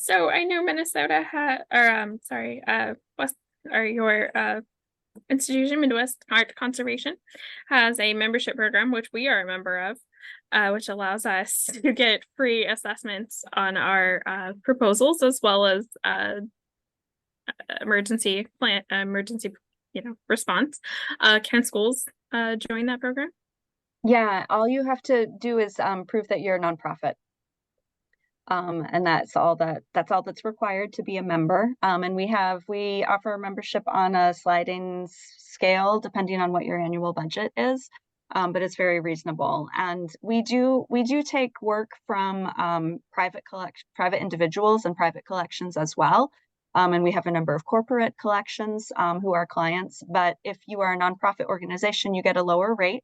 so I know Minnesota your institution, Midwest Art Conservation, has a membership program, which we are a member of, which allows us to get free assessments on our proposals, as well as emergency response. Can schools join that program? Yeah, all you have to do is prove that you're a nonprofit. And that's all that's required to be a member. And we offer membership on a sliding scale depending on what your annual budget is. But it's very reasonable. And we do take work from private individuals and private collections as well. And we have a number of corporate collections who are clients. But if you are a nonprofit organization, you get a lower rate.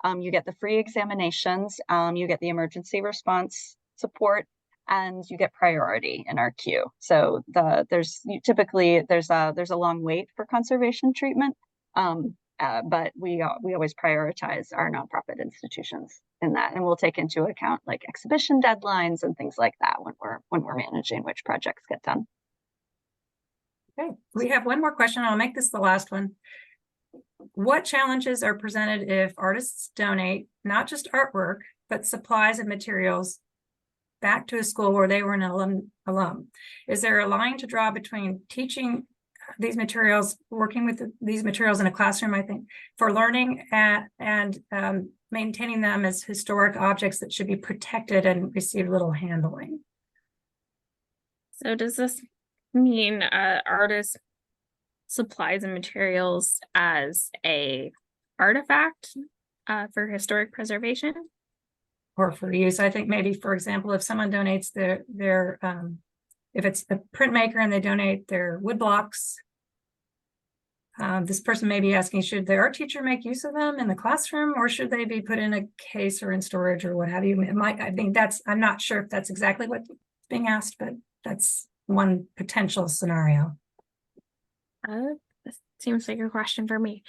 You get the free examinations, you get the emergency response support, and you get priority in our queue. So there's a long wait for conservation treatment, but we always prioritize our nonprofit institutions in that, and we'll take into account like exhibition deadlines and things like that when we're managing which projects get done. Okay, we have one more question. I'll make this the last one. What challenges are presented if artists donate not just artwork, but supplies and materials back to a school where they were an alum? Is there a line to draw between teaching these materials, working with these materials in a classroom, I think, for learning and maintaining them as historic objects that should be protected and receive little handling? So does this mean artists' supplies and materials as a artifact for historic preservation? Or for use? I think maybe, for example, if someone donates their if it's a printmaker and they donate their wood blocks, this person may be asking, should the art teacher make use of them in the classroom, or should they be put in a case or in storage or what have you? I'm not sure if that's exactly what's being asked, but that's one potential scenario. This seems like a question for me.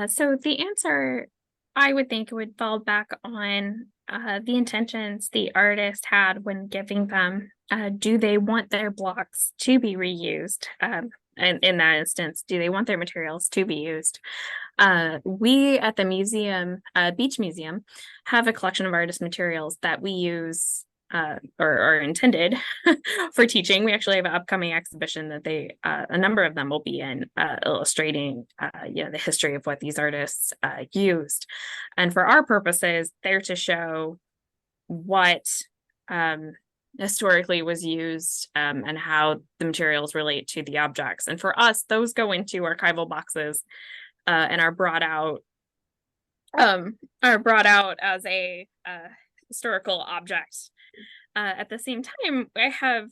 So the answer, I would think, would fall back on the intentions the artist had when giving them. Do they want their blocks to be reused? And in that instance, do they want their materials to be used? We at the museum, Beach Museum, have a collection of artist materials that we use or intended for teaching. We actually have an upcoming exhibition that a number of them will be in, illustrating, the history of what these artists used. And for our purposes, they're to show what historically was used, and how the materials relate to the objects. And for us, those go into archival boxes and are brought out as a historical object. At the same time, I have,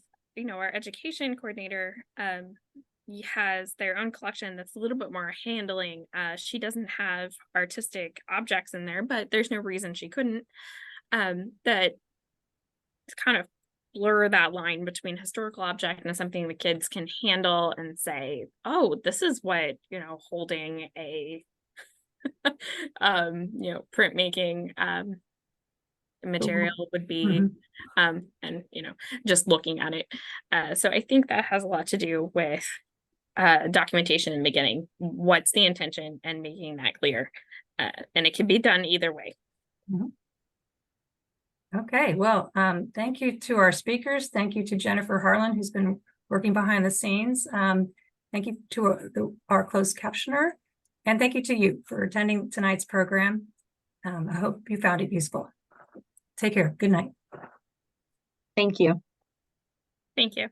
our education coordinator has their own collection that's a little bit more handling. She doesn't have artistic objects in there, but there's no reason she couldn't. That kind of blur that line between historical object and something the kids can handle and say, oh, this is what, holding a printmaking material would be. And just looking at it. So I think that has a lot to do with documentation in the beginning. What's the intention, and making that clear. And it can be done either way. Okay, well, thank you to our speakers. Thank you to Jennifer Harlan, who's been working behind the scenes. Thank you to our closed captioner. And thank you to you for attending tonight's program. I hope you found it useful. Take care. Good night. Thank you. Thank you.